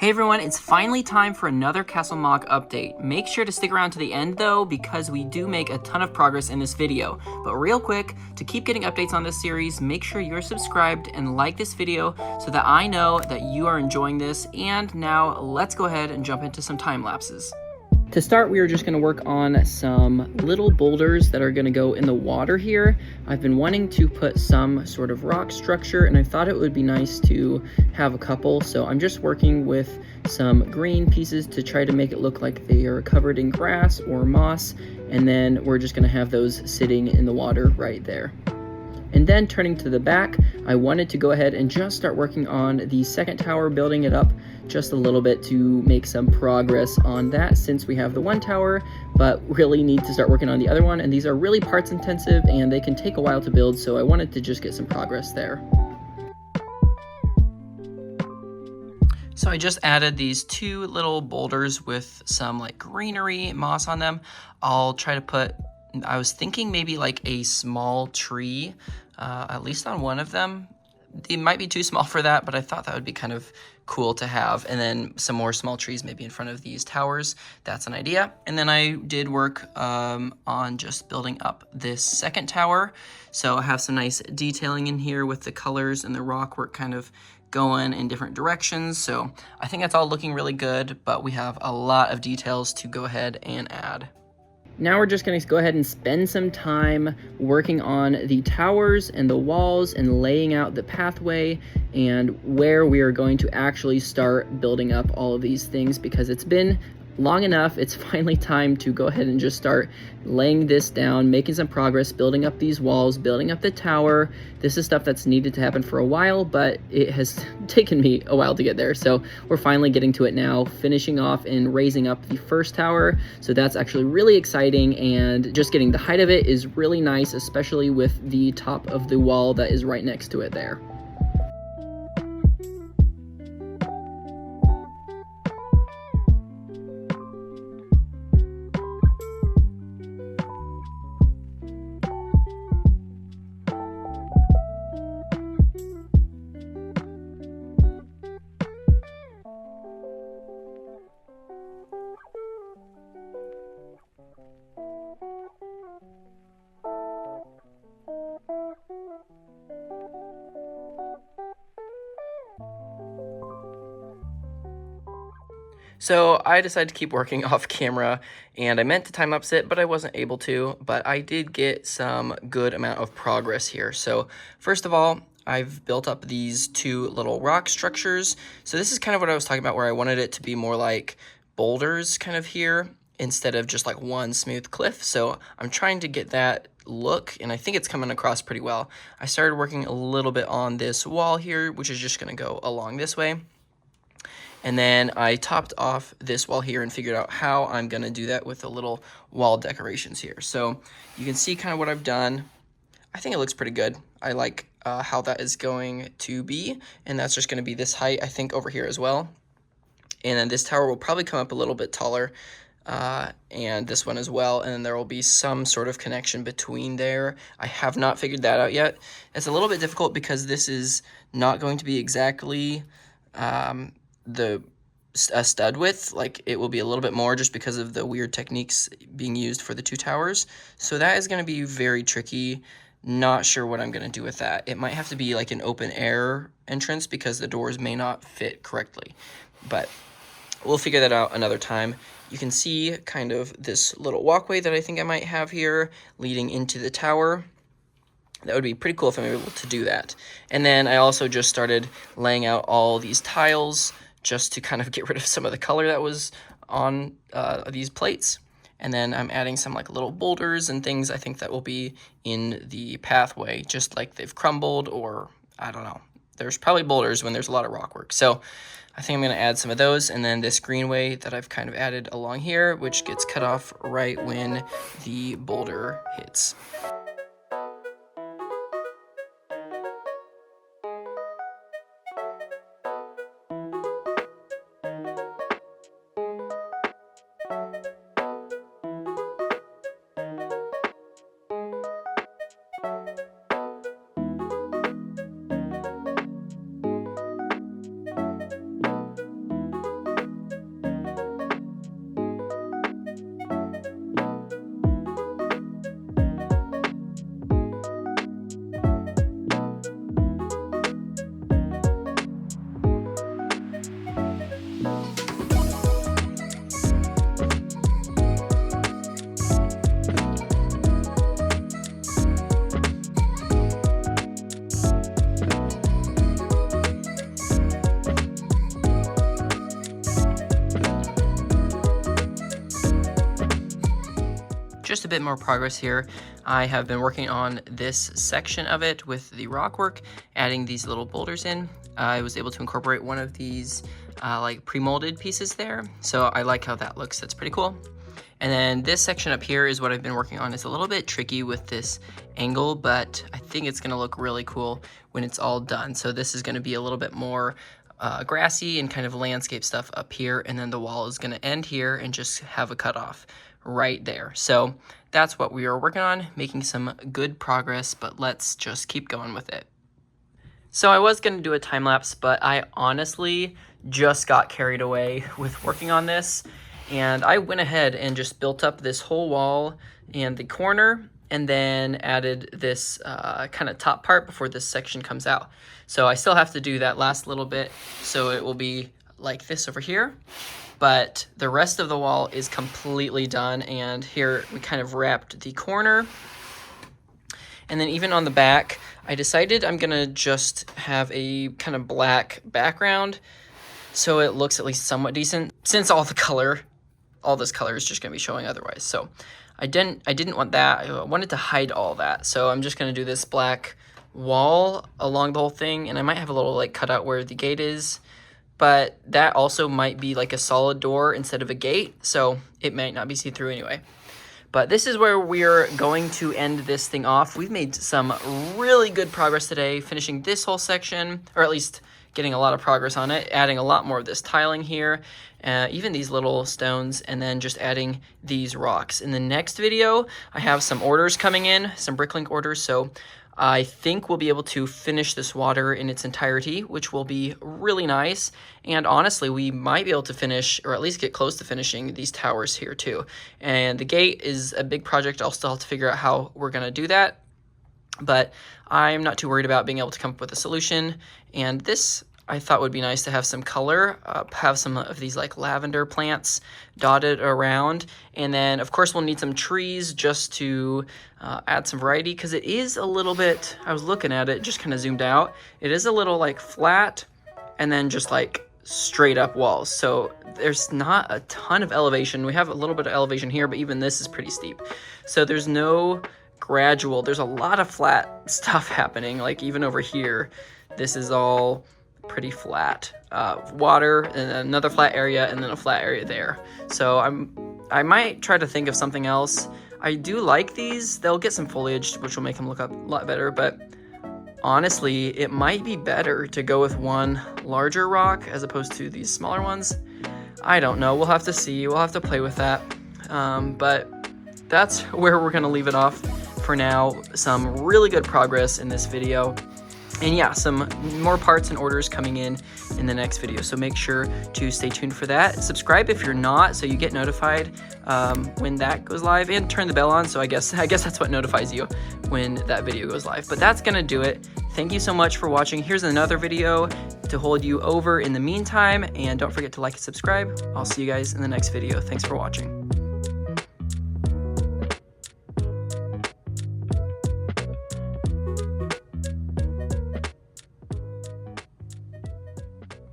Hey everyone, it's finally time for another Castle MOC update. Make sure to stick around to the end though, because we do make a ton of progress in this video. But real quick, to keep getting updates on this series, make sure you're subscribed and like this video so that I know that you are enjoying this. And now let's go ahead and jump into some time lapses. To start, we are just going to work on some little boulders that are going to go in the water here. I've been wanting to put some sort of rock structure, and I thought it would be nice to have a couple. So I'm just working with some green pieces to try to make it look like they are covered in grass or moss, and then we're just going to have those sitting in the water right there. And then turning to the back, I wanted to go ahead and just start working on the second tower, building it up just a little bit to make some progress on that, since we have the one tower, but really need to start working on the other one. And these are really parts intensive and they can take a while to build, so I wanted to just get some progress there. So I just added these two little boulders with some like greenery moss on them. I'll try to put, I was thinking maybe like a small tree, at least on one of them. It might be too small for that, but I thought that would be kind of cool to have. And then some more small trees maybe in front of these towers. That's an idea. And then I did work on just building up this second tower. So I have some nice detailing in here with the colors and the rock work kind of going in different directions. So I think that's all looking really good, but we have a lot of details to go ahead and add. Now we're just going to go ahead and spend some time working on the towers and the walls and laying out the pathway and where we are going to actually start building up all of these things, because it's been long enough. It's finally time to go ahead and just start laying this down, making some progress, building up these walls, building up the tower. This is stuff that's needed to happen for a while, but it has taken me a while to get there. So we're finally getting to it now, finishing off and raising up the first tower. So that's actually really exciting, and just getting the height of it is really nice, especially with the top of the wall that is right next to it there. So I decided to keep working off camera, and I meant to time-lapse it, but I wasn't able to. But I did get some good amount of progress here. So first of all, I've built up these two little rock structures. So this is kind of what I was talking about, where I wanted it to be more like boulders kind of here, instead of just like one smooth cliff. So I'm trying to get that look, and I think it's coming across pretty well. I started working a little bit on this wall here, which is just going to go along this way. And then I topped off this wall here and figured out how I'm going to do that with the little wall decorations here. So you can see kind of what I've done. I think it looks pretty good. I like how that is going to be. And that's just going to be this height, I think, over here as well. And then this tower will probably come up a little bit taller. And this one as well. And then there will be some sort of connection between there. I have not figured that out yet. It's a little bit difficult because this is not going to be exactly a stud width. Like, it will be a little bit more just because of the weird techniques being used for the two towers. So that is going to be very tricky. Not sure what I'm going to do with that. It might have to be like an open air entrance because the doors may not fit correctly, but we'll figure that out another time. You can see kind of this little walkway that I think I might have here leading into the tower. That would be pretty cool if I'm able to do that. And then I also just started laying out all these tiles just to kind of get rid of some of the color that was on these plates. And then I'm adding some like little boulders and things I think that will be in the pathway, just like they've crumbled, or I don't know. There's probably boulders when there's a lot of rock work. So I think I'm going to add some of those, and then this greenway that I've kind of added along here, which gets cut off right when the boulder hits. just a bit more progress here. I have been working on this section of it with the rock work, adding these little boulders in. I was able to incorporate one of these like pre-molded pieces there, so I like how that looks. That's pretty cool. And then this section up here is what I've been working on. It's a little bit tricky with this angle, but I think it's gonna look really cool when it's all done. So this is gonna be a little bit more grassy and kind of landscape stuff up here, and then the wall is gonna end here and just have a cutoff right there. So that's what we are working on, making some good progress, but let's just keep going with it. So I was gonna do a time lapse, but I honestly just got carried away with working on this. And I went ahead and just built up this whole wall and the corner, and then added this kind of top part before this section comes out. So I still have to do that last little bit, so it will be like this over here. But the rest of the wall is completely done, and here we kind of wrapped the corner. And then even on the back, I decided I'm gonna just have a kind of black background so it looks at least somewhat decent, since all this color is just gonna be showing otherwise. So I didn't want that. I wanted to hide all that. So I'm just gonna do this black wall along the whole thing, and I might have a little like cutout where the gate is, but that also might be like a solid door instead of a gate, so it might not be see-through anyway. But this is where we're going to end this thing off. We've made some really good progress today, finishing this whole section, or at least getting a lot of progress on it, adding a lot more of this tiling here, even these little stones, and then just adding these rocks. In the next video, I have some orders coming in, some bricklink orders, so I think we'll be able to finish this water in its entirety, which will be really nice. And honestly, we might be able to finish, or at least get close to finishing, these towers here too. And the gate is a big project. I'll still have to figure out how we're gonna do that, but I'm not too worried about being able to come up with a solution. And this, I thought, would be nice to have some color, have some of these like lavender plants dotted around. And then of course we'll need some trees just to add some variety, because it is a little bit, I was looking at it, just kind of zoomed out. It is a little like flat and then just like straight up walls. So there's not a ton of elevation. We have a little bit of elevation here, but even this is pretty steep. So there's no gradual, there's a lot of flat stuff happening. Like even over here, this is all pretty flat water, and another flat area, and then a flat area there. So I might try to think of something else. I do like these. They'll get some foliage, which will make them look a lot better, but honestly, it might be better to go with one larger rock as opposed to these smaller ones. I don't know. We'll have to see. We'll have to play with that. But that's where we're gonna leave it off for now. Some really good progress in this video. And yeah, some more parts and orders coming in the next video. So make sure to stay tuned for that. Subscribe if you're not, so you get notified when that goes live, and turn the bell on. So I guess that's what notifies you when that video goes live. But that's gonna do it. Thank you so much for watching. Here's another video to hold you over in the meantime. And don't forget to like and subscribe. I'll see you guys in the next video. Thanks for watching.